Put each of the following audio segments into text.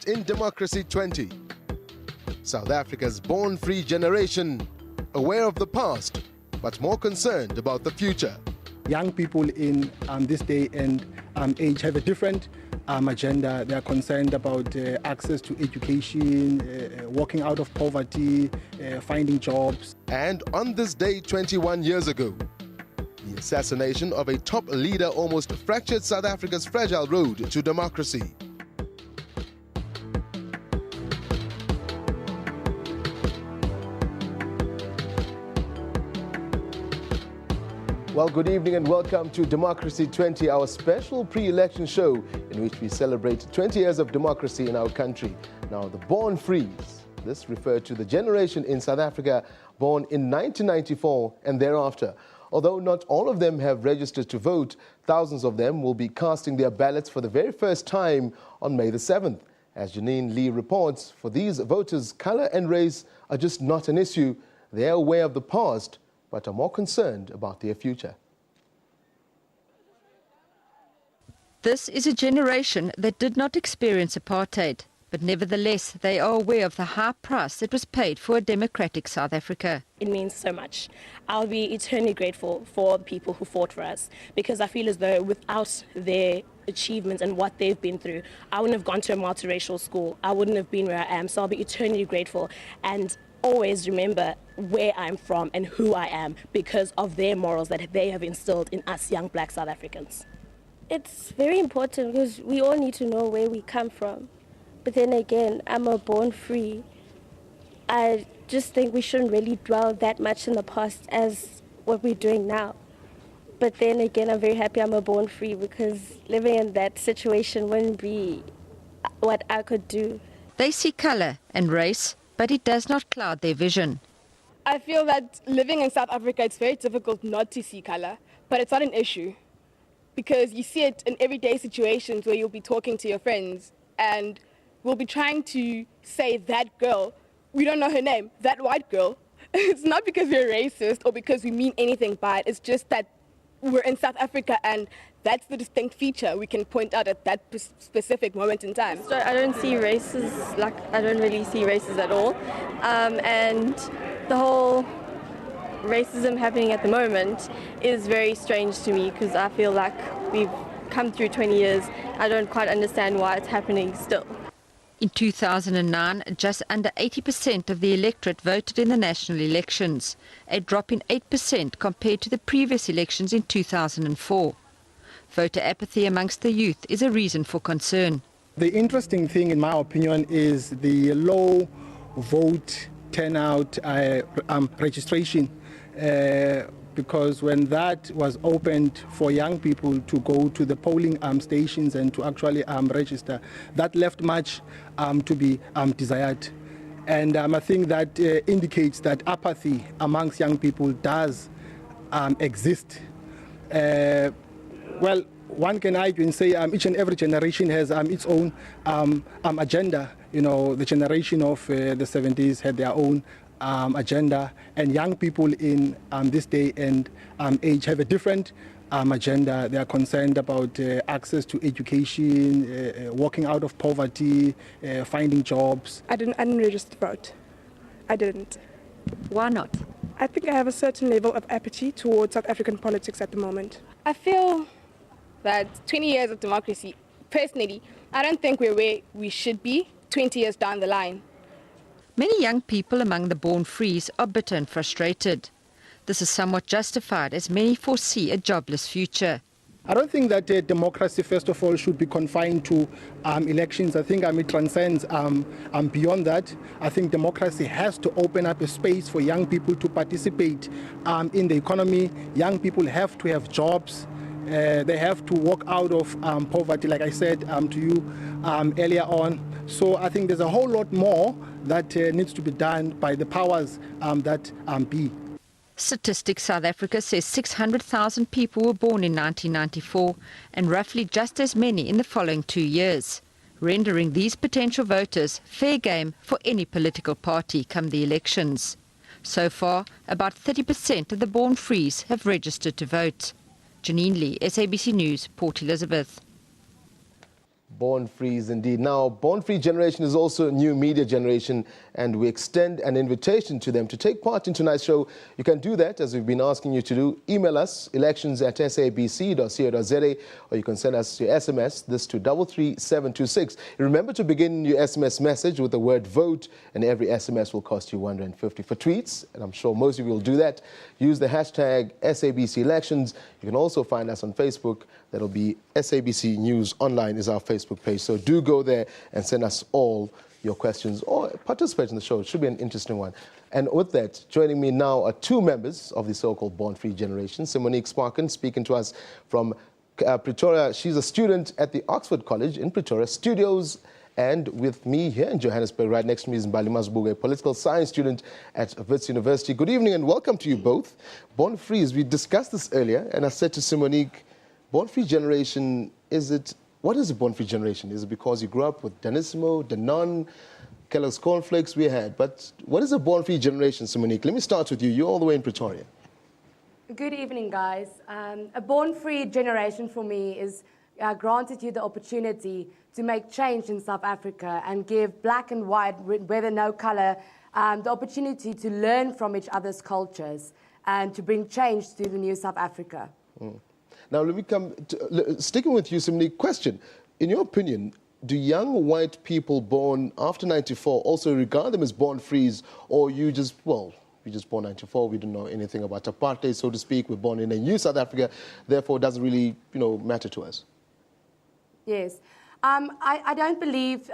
Next in Democracy 20, South Africa's born-free generation, aware of the past, but more concerned about the future. Young people in this day and age have a different agenda. They are concerned about access to education, walking out of poverty, finding jobs. And on this day 21 years ago, the assassination of a top leader almost fractured South Africa's fragile road to democracy. Well, good evening and welcome to Democracy 20, our special pre-election show in which we celebrate 20 years of democracy in our country. Now, the born frees. This referred to the generation in South Africa born in 1994 and thereafter. Although not all of them have registered to vote, thousands of them will be casting their ballots for the very first time on May the 7th. As Janine Lee reports, for these voters, color and race are just not an issue. They are aware of the past, but are more concerned about their future. This is a generation that did not experience apartheid, but nevertheless they are aware of the high price that was paid for a democratic South Africa. It means so much. I'll be eternally grateful for the people who fought for us, because I feel as though without their achievements and what they've been through, I wouldn't have gone to a multiracial school. I wouldn't have been where I am. So I'll be eternally grateful and always remember where I'm from and who I am because of their morals that they have instilled in us young black South Africans. It's very important because we all need to know where we come from. But then again, I'm a born free. I just think we shouldn't really dwell that much in the past as what we're doing now. But then again, I'm very happy I'm a born free because living in that situation wouldn't be what I could do. They see color and race, but it does not cloud their vision. I feel that living in South Africa, it's very difficult not to see color, but it's not an issue because you see it in everyday situations where you'll be talking to your friends and we'll be trying to say that girl, we don't know her name, that white girl. It's not because we're racist or because we mean anything by it, it's just that we're in South Africa and that's the distinct feature we can point out at that specific moment in time. So I don't see races, I don't really see races at all. And the whole racism happening at the moment is very strange to me because I feel like we've come through 20 years. I don't quite understand why it's happening still. In 2009, just under 80% of the electorate voted in the national elections, a drop in 8% compared to the previous elections in 2004. Voter apathy amongst the youth is a reason for concern. The interesting thing, in my opinion, is the low vote turnout registration. Because when that was opened for young people to go to the polling stations and to actually register, that left much to be desired. And I think that indicates that apathy amongst young people does exist. Well, one can argue and say each and every generation has its own agenda. You know, the generation of the 70s had their own agenda, and young people in this day and age have a different agenda. They are concerned about access to education, walking out of poverty, finding jobs. I didn't register to vote. I didn't. Why not? I think I have a certain level of apathy towards South African politics at the moment. I feel that 20 years of democracy, personally, I don't think we're where we should be 20 years down the line. Many young people among the born frees are bitter and frustrated. This is somewhat justified as many foresee a jobless future. I don't think that democracy, first of all, should be confined to elections. I think it transcends beyond that. I think democracy has to open up a space for young people to participate in the economy. Young people have to have jobs. They have to walk out of poverty, like I said to you earlier on. So I think there's a whole lot more that needs to be done by the powers that be. Statistics South Africa says 600,000 people were born in 1994 and roughly just as many in the following 2 years, rendering these potential voters fair game for any political party come the elections. So far, about 30% of the born frees have registered to vote. Janine Lee, SABC News, Port Elizabeth. Born free is indeed. Now, Born Free generation is also a new media generation, and we extend an invitation to them to take part in tonight's show. You can do that, as we've been asking you to do. Email us, elections@sabc.co.za, or you can send us your SMS, this to 33726. Remember to begin your SMS message with the word vote, and every SMS will cost you 150. For tweets, and I'm sure most of you will do that, use the hashtag SABC Elections. You can also find us on Facebook. That'll be SABC News Online is our Facebook page. So do go there and send us all your questions or participate in the show. It should be an interesting one. And with that, joining me now are two members of the so-called Born Free generation. Monique Sparkin speaking to us from Pretoria. She's a student at the Oxford College in Pretoria Studios. And with me here in Johannesburg, right next to me is Mbali Mazibuko, a political science student at Wits University. Good evening and welcome to you both. Born Free, as we discussed this earlier, and I said to Monique, Born Free generation, what is a Born Free generation? Is it because you grew up with Danissimo, Danone, Kellogg's Cornflakes we had? But what is a Born Free generation, Monique? Let me start with you. You're all the way in Pretoria. Good evening, guys. A Born Free generation for me is granted you the opportunity to make change in South Africa and give black and white, whether no color, the opportunity to learn from each other's cultures and to bring change to the new South Africa. Now, let me come to, sticking with you, Monique, question. In your opinion, do young white people born after 94 also regard them as born frees, or you just, well, we just born 94, we don't know anything about apartheid, so to speak, we're born in a new South Africa, therefore it doesn't really, matter to us? Yes. I don't believe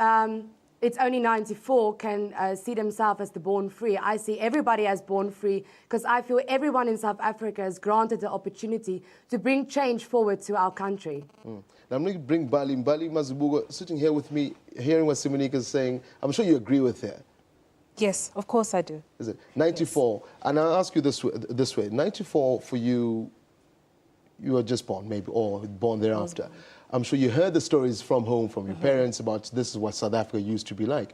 it's only 94 can see themselves as the born free. I see everybody as born free because I feel everyone in South Africa is granted the opportunity to bring change forward to our country. Now I'm going to bring Mbali Mazibuko sitting here with me, hearing what Monique is saying. I'm sure you agree with her. Yes, of course I do. Is it 94? Yes. And I'll ask you this way: 94 for you, you were just born, maybe, or born thereafter. I'm sure you heard the stories from home, from your parents, about this is what South Africa used to be like.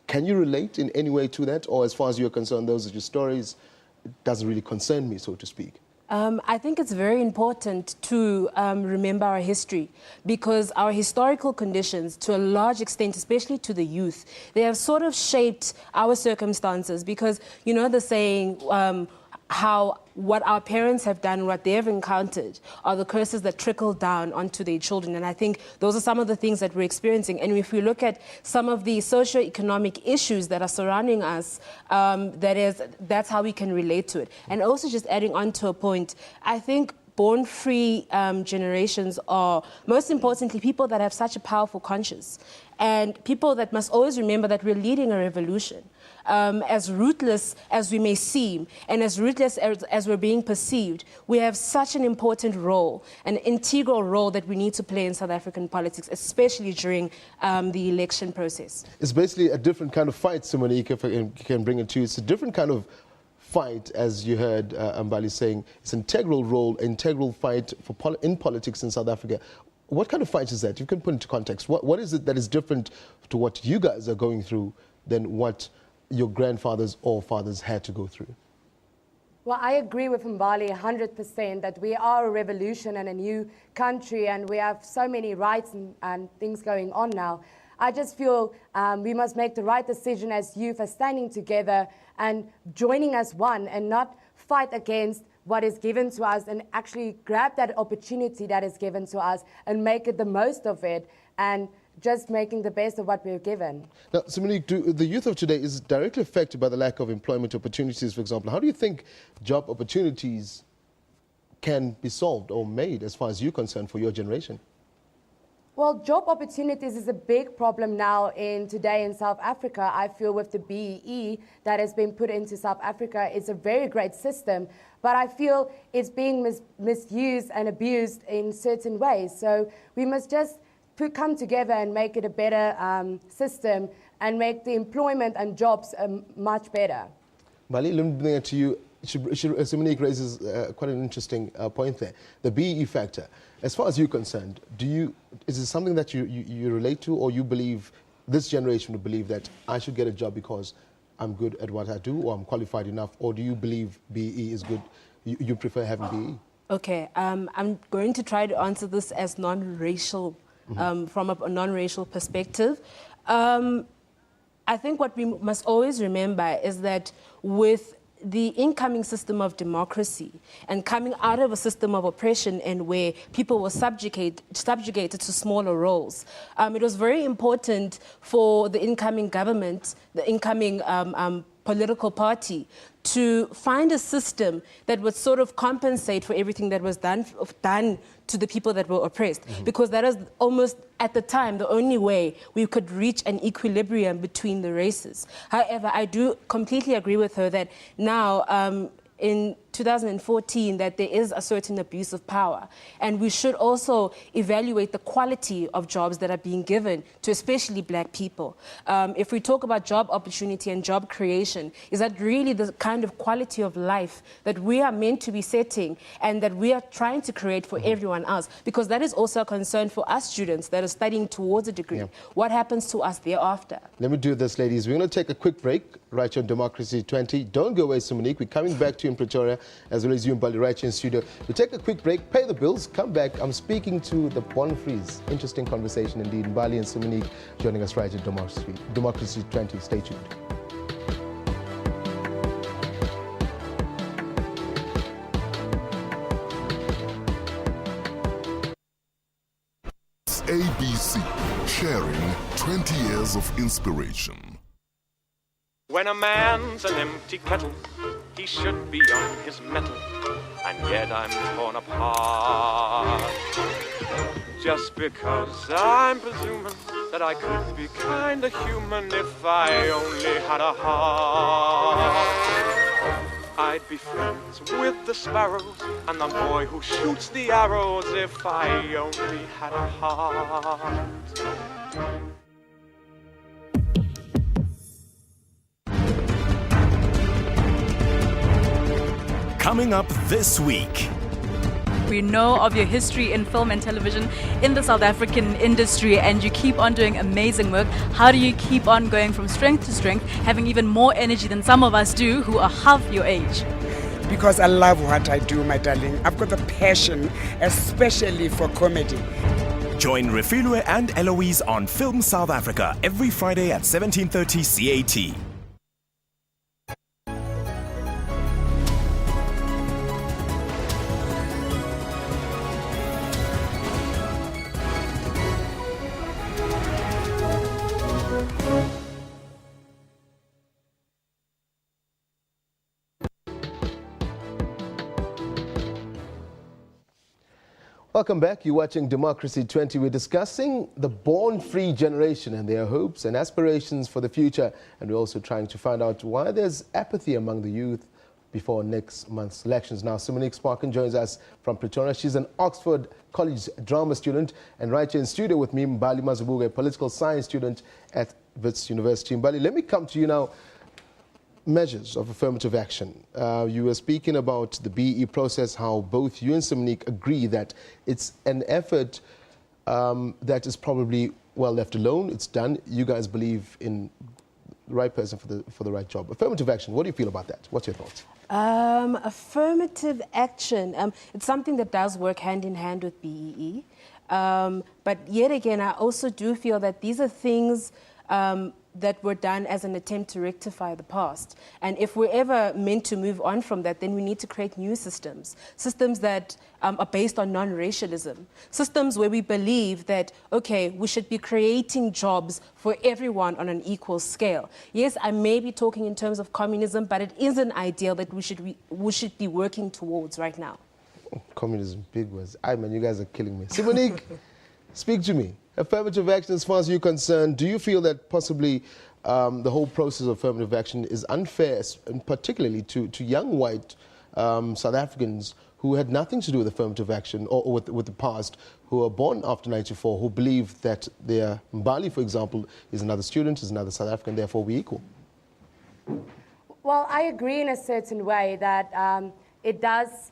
Can you relate in any way to that? Or as far as you're concerned, those are your stories, it doesn't really concern me, so to speak? I think it's very important to remember our history, because our historical conditions, to a large extent, especially to the youth, they have sort of shaped our circumstances, because, you know the saying, what our parents have done, what they have encountered, are the curses that trickle down onto their children. And I think those are some of the things that we're experiencing. And if we look at some of the socio-economic issues that are surrounding us, that's how we can relate to it. And also just adding on to a point, I think born-free generations are, most importantly, people that have such a powerful conscience, and people that must always remember that we're leading a revolution. As ruthless as we may seem, and as ruthless as we're being perceived, we have such an important role, an integral role that we need to play in South African politics, especially during the election process. It's basically a different kind of fight, Monique, if I can bring it to you. It's a different kind of fight, as you heard Mbali saying. It's an integral fight in politics in South Africa. What kind of fight is that? You can put into context. What is it that is different to what you guys are going through than what your grandfathers or fathers had to go through? Well, I agree with Mbali 100% that we are a revolution and a new country, and we have so many rights and things going on now. I just feel we must make the right decision as youth, as standing together and joining as one, and not fight against what is given to us, and actually grab that opportunity that is given to us and make it the most of it, and just making the best of what we're given. Now, Monique, the youth of today is directly affected by the lack of employment opportunities, for example. How do you think job opportunities can be solved or made, as far as you're concerned, for your generation? Well, job opportunities is a big problem now today in South Africa. I feel with the BEE that has been put into South Africa, it's a very great system, but I feel it's being misused and abused in certain ways. So we must just come together and make it a better system and make the employment and jobs much better. Mbali, let me bring it to you. Monique raises quite an interesting point there. The BEE factor. As far as you're concerned, is it something that you relate to, or you believe, this generation would believe that I should get a job because I'm good at what I do, or I'm qualified enough, or do you believe BEE is good? You prefer having BEE? Okay, I'm going to try to answer this as non-racial from a non-racial perspective. I think what we must always remember is that with the incoming system of democracy and coming out of a system of oppression and where people were subjugated to smaller roles, it was very important for the incoming government, the incoming political party, to find a system that would sort of compensate for everything that was done to the people that were oppressed. Because that is almost, at the time, the only way we could reach an equilibrium between the races. However, I do completely agree with her that now, in 2014, that there is a certain abuse of power. And we should also evaluate the quality of jobs that are being given to especially black people. If we talk about job opportunity and job creation, is that really the kind of quality of life that we are meant to be setting and that we are trying to create for everyone else? Because that is also a concern for us students that are studying towards a degree. Yeah. What happens to us thereafter? Let me do this, ladies. We're going to take a quick break right here on Democracy 20. Don't go away, Monique. We're coming back to you in Pretoria, as well as you and Bali right here in studio. We'll take a quick break, pay the bills, come back. I'm speaking to the Born Frees. Interesting conversation indeed. Bali and Monique joining us right at Democracy 20. Stay tuned. SABC, sharing 20 years of inspiration. When a man's an empty kettle, he should be on his mettle, and yet I'm torn apart. Just because I'm presuming that I could be kinda human if I only had a heart. I'd be friends with the sparrows and the boy who shoots the arrows if I only had a heart. Coming up this week. We know of your history in film and television in the South African industry, and you keep on doing amazing work. How do you keep on going from strength to strength, having even more energy than some of us do who are half your age? Because I love what I do, my darling. I've got the passion, especially for comedy. Join Refilwe and Eloise on Film South Africa every Friday at 17:30 CAT. Welcome back. You're watching Democracy 20. We're discussing the born-free generation and their hopes and aspirations for the future. And we're also trying to find out why there's apathy among the youth before next month's elections. Now, Monique Sparkin joins us from Pretoria. She's an Oxford College drama student. And right here in studio with me, Mbali Mazubuga, a political science student at Wits University. Mbali, let me come to you now. Measures of affirmative action. You were speaking about the BE process, how both you and Monique agree that it's an effort that is probably well left alone. It's done. You guys believe in the right person for the right job. Affirmative action, what do you feel about that? What's your thoughts? Affirmative action, it's something that does work hand in hand with BEE. But yet again, I also do feel that these are things that were done as an attempt to rectify the past. And if we're ever meant to move on from that, then we need to create new systems. Systems that are based on non-racialism. Systems where we believe that, okay, we should be creating jobs for everyone on an equal scale. Yes, I may be talking in terms of communism, but it is an ideal that we should be working towards right now. Oh, communism, big words. Man, you guys are killing me. Monique, speak to me. Affirmative action, as far as you're concerned, do you feel that possibly the whole process of affirmative action is unfair, and particularly to young white South Africans who had nothing to do with affirmative action or with the past, who were born after 94, who believe that their Mbali, for example, is another student, is another South African, therefore we're equal? Well, I agree in a certain way that it does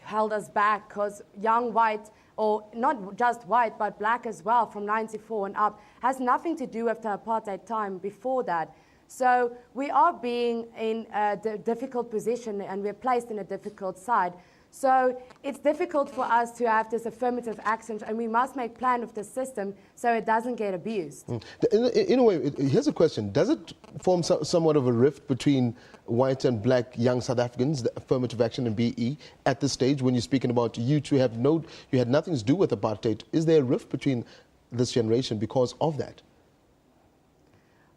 hold us back, because young white, or not just white, but black as well, from 94 and up, has nothing to do with the apartheid time before that. So we are being in a difficult position, and we're placed in a difficult side. So it's difficult for us to have this affirmative action, and we must make plan of the system so it doesn't get abused. In a way, here's a question. Does it form somewhat of a rift between white and black young South Africans, the affirmative action and BE, at this stage when you're speaking about you two you had nothing to do with apartheid? Is there a rift between this generation because of that?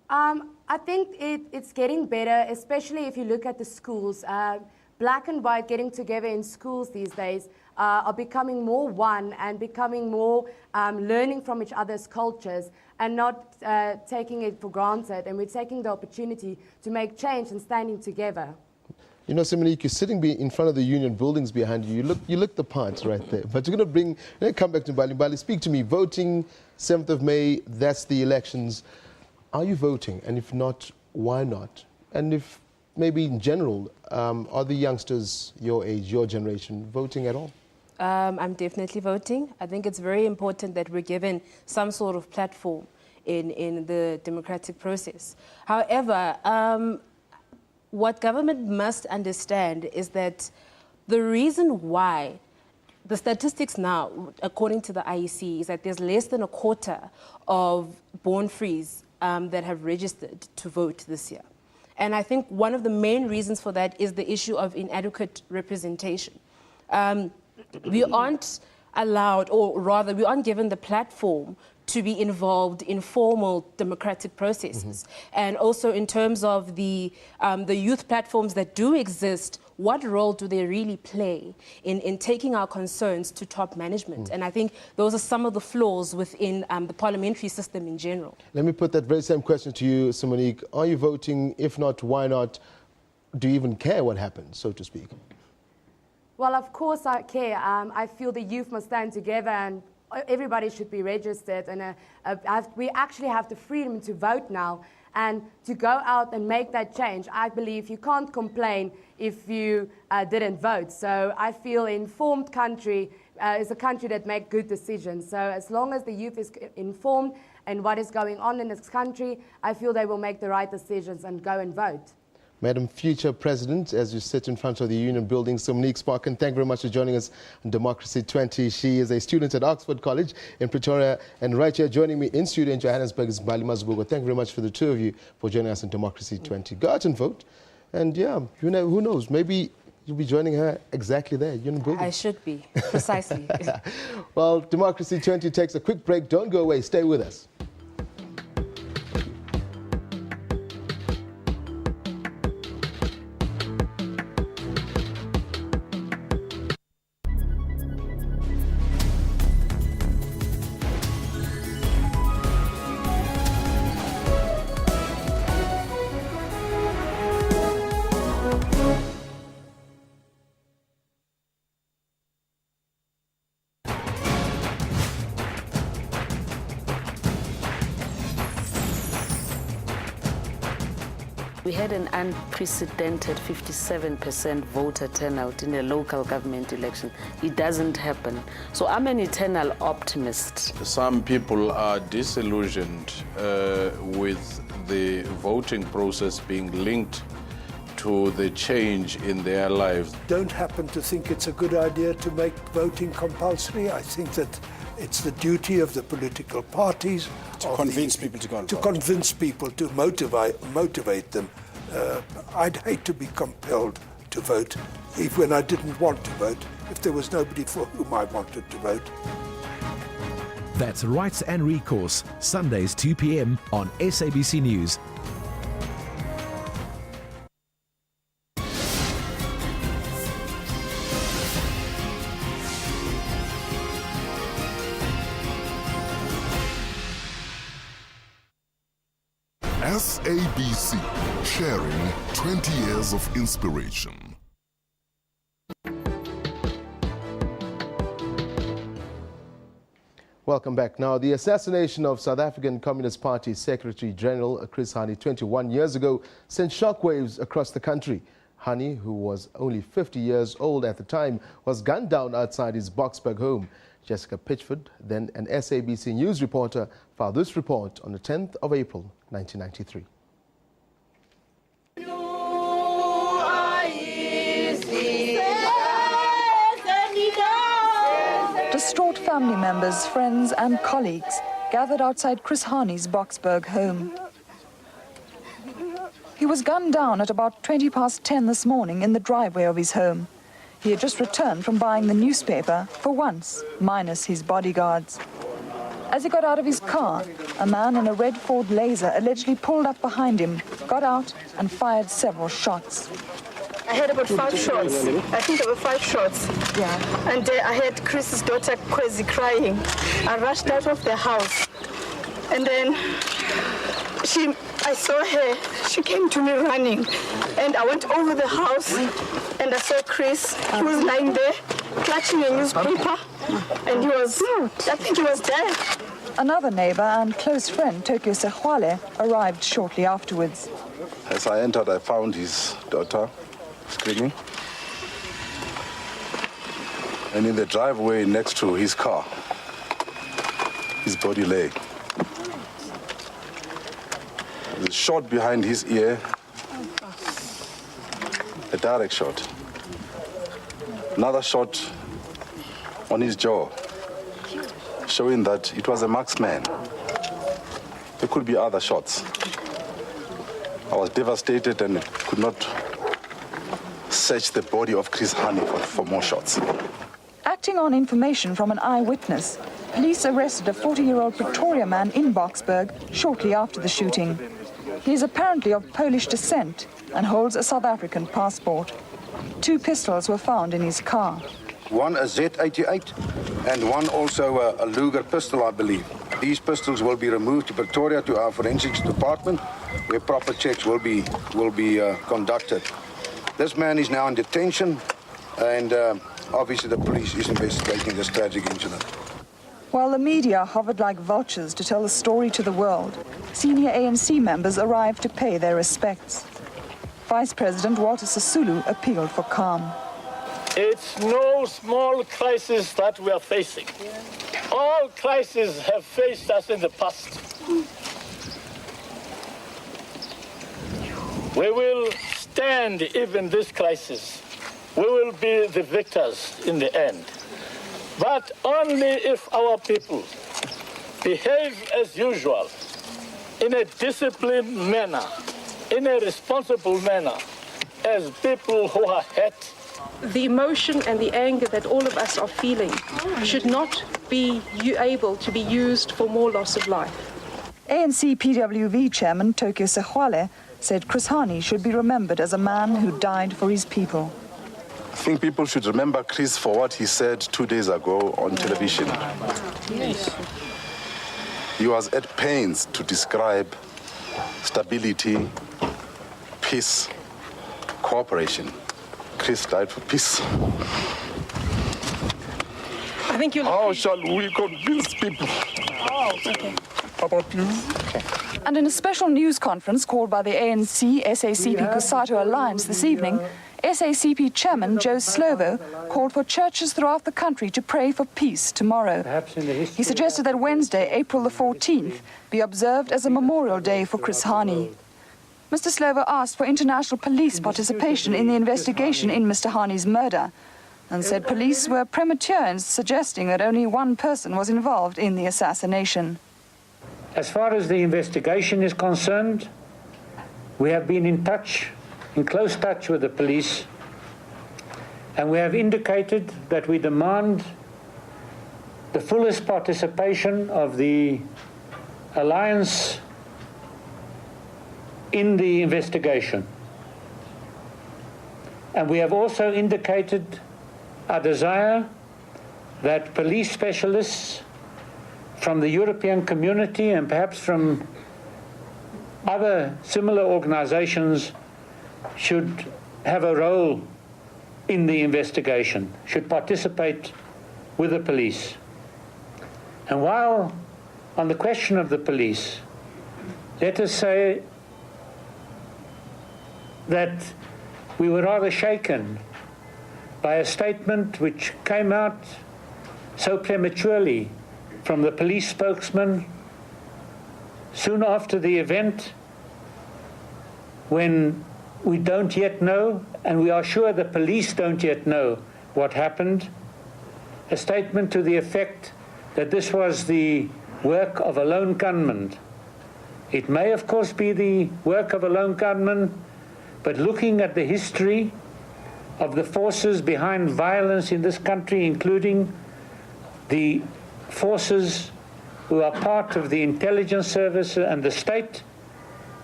I think it's getting better, especially if you look at the schools. Black and white getting together in schools these days are becoming more one and becoming more learning from each other's cultures and not taking it for granted. And we're taking the opportunity to make change and standing together. You know, Simonique, you're sitting in front of the union buildings behind you. You look the parts right there. But you're going to come back to Mbali. Mbali, speak to me. Voting, 7th of May, that's the elections. Are you voting? And if not, why not? And if maybe in general, are the youngsters your age, your generation, voting at all? I'm definitely voting. I think it's very important that we're given some sort of platform in the democratic process. However, what government must understand is that the reason why the statistics now, according to the IEC, is that there's less than a quarter of born-frees that have registered to vote this year. And I think one of the main reasons for that is the issue of inadequate representation. We aren't allowed, or rather, we aren't given the platform to be involved in formal democratic processes. And also in terms of the youth platforms that do exist, what role do they really play in taking our concerns to top management? And I think those are some of the flaws within the parliamentary system in general. Let me put that very same question to you, Simonique. Are you voting? If not, why not? Do you even care what happens, so to speak? Well, of course I care. I feel the youth must stand together and everybody should be registered. And we actually have the freedom to vote now and to go out and make that change. I believe you can't complain if you didn't vote. So I feel an informed country is a country that makes good decisions. So as long as the youth is informed and what is going on in this country, I feel they will make the right decisions and go and vote. Madam Future President, as you sit in front of the Union building, Simonique Sparkin, thank you very much for joining us on Democracy 20. She is a student at Oxford College in Pretoria, and right here joining me in studio in Johannesburg is Mbali Mazibuko. Thank you very much for the two of you for joining us on Democracy 20. Go out and vote, and yeah, who knows, maybe you'll be joining her exactly there, Union building. I should be, precisely. Well, Democracy 20 takes a quick break. Don't go away, stay with us. We had an unprecedented 57% voter turnout in a local government election. It doesn't happen. So I'm an eternal optimist. Some people are disillusioned with the voting process being linked to the change in their lives. Don't happen to think it's a good idea to make voting compulsory. I think that it's the duty of the political parties to convince people to go and vote. To convince people, to motivate them. I'd hate to be compelled to vote even when I didn't want to vote, if there was nobody for whom I wanted to vote. That's Rights and Recourse, Sundays 2 p.m. on SABC News. SABC, sharing 20 years of inspiration. Welcome back. Now, the assassination of South African Communist Party Secretary General Chris Hani 21 years ago sent shockwaves across the country. Hani, who was only 50 years old at the time, was gunned down outside his Boksburg home. Jessica Pitchford, then an SABC News reporter, filed this report on the 10th of April, 1993. family members, friends and colleagues gathered outside Chris Hani's Boksburg home. He was gunned down at about 10:20 this morning in the driveway of his home. He had just returned from buying the newspaper, for once, minus his bodyguards. As he got out of his car, a man in a red Ford Laser allegedly pulled up behind him, got out and fired several shots. I had about 5 shots. I think there were 5 shots. Yeah. And I had Chris's daughter Kwezi crying. I rushed out of the house. And then I saw her. She came to me running. And I went over the house and I saw Chris. He was lying there, clutching a newspaper. And I think he was dead. Another neighbor and close friend, Tokyo Sehwale, arrived shortly afterwards. As I entered, I found his daughter screaming. And in the driveway next to his car, his body lay. There's a shot behind his ear, a direct shot. Another shot on his jaw, showing that it was a marksman. There could be other shots. I was devastated and could not search the body of Chris Hani for more shots. Acting on information from an eyewitness, police arrested a 40-year-old Pretoria man in Boksburg shortly after the shooting. He is apparently of Polish descent and holds a South African passport. 2 pistols were found in his car. One a Z88 and one also a Luger pistol, I believe. These pistols will be removed to Pretoria to our forensics department, where proper checks will be conducted. This man is now in detention, and obviously the police is investigating this tragic incident. While the media hovered like vultures to tell the story to the world, senior ANC members arrived to pay their respects. Vice President Walter Sisulu appealed for calm. It's no small crisis that we are facing. All crises have faced us in the past. We will stand even this crisis. We will be the victors in the end. But only if our people behave as usual, in a disciplined manner, in a responsible manner, as people who are hurt. The emotion and the anger that all of us are feeling should not be able to be used for more loss of life. ANC PWV Chairman Tokyo Sehwale said Chris Hani should be remembered as a man who died for his people. I think people should remember Chris for what he said 2 days ago on television. Yes. He was at pains to describe stability, peace, cooperation. Chris died for peace. I think you'll... How shall we convince people about peace? Okay. And in a special news conference called by the ANC SACP Kusato Alliance this evening, SACP Chairman Joe Slovo called for churches throughout the country to pray for peace tomorrow. He suggested that Wednesday, April the 14th, be observed as a memorial day for Chris Hani. Mr. Slovo asked for international police participation in the investigation in Mr. Hani's murder and said police were premature in suggesting that only one person was involved in the assassination. As far as the investigation is concerned, we have been in close touch with the police, and we have indicated that we demand the fullest participation of the Alliance in the investigation. And we have also indicated our desire that police specialists from the European community and perhaps from other similar organizations should have a role in the investigation, should participate with the police. And while on the question of the police, let us say that we were rather shaken by a statement which came out so prematurely from the police spokesman soon after the event, when we don't yet know, and we are sure the police don't yet know what happened, a statement to the effect that this was the work of a lone gunman. It may, of course, be the work of a lone gunman, but looking at the history of the forces behind violence in this country, including the forces who are part of the intelligence service and the state,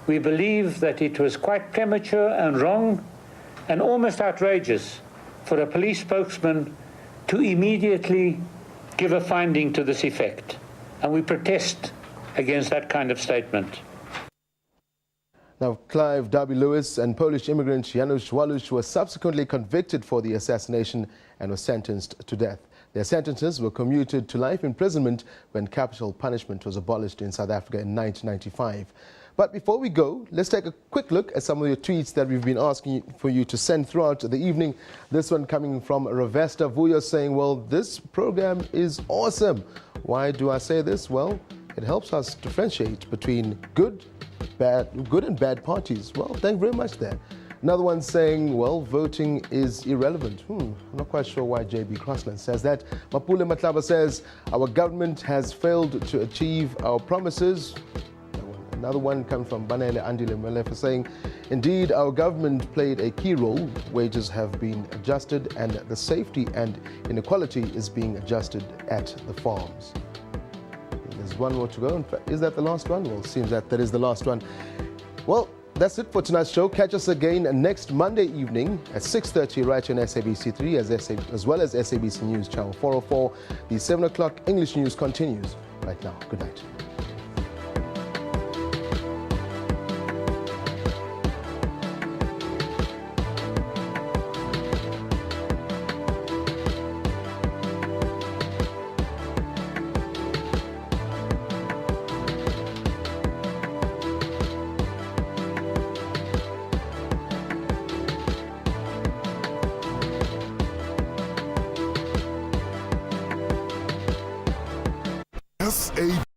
we believe that it was quite premature and wrong and almost outrageous for a police spokesman to immediately give a finding to this effect. And we protest against that kind of statement. Now, Clive Darby Lewis and Polish immigrant Janusz Walusz were subsequently convicted for the assassination and were sentenced to death. Their sentences were commuted to life imprisonment when capital punishment was abolished in South Africa in 1995. But before we go, let's take a quick look at some of your tweets that we've been asking for you to send throughout the evening. This one coming from Ravesta Vuyo saying, well, this program is awesome. Why do I say this? Well, it helps us differentiate between good and bad parties. Well, thank you very much there. Another one saying, well, voting is irrelevant. I'm not quite sure why JB Crossland says that. Mapule Matlaba says, our government has failed to achieve our promises. Another one coming from Banele Andile Melefa saying, indeed, our government played a key role. Wages have been adjusted and the safety and inequality is being adjusted at the farms. There's one more to go. In fact, is that the last one? Well, it seems that is the last one. Well, that's it for tonight's show. Catch us again next Monday evening at 6:30 right here on SABC3 as well as SABC News Channel 404. The 7 o'clock English news continues right now. Good night. SABC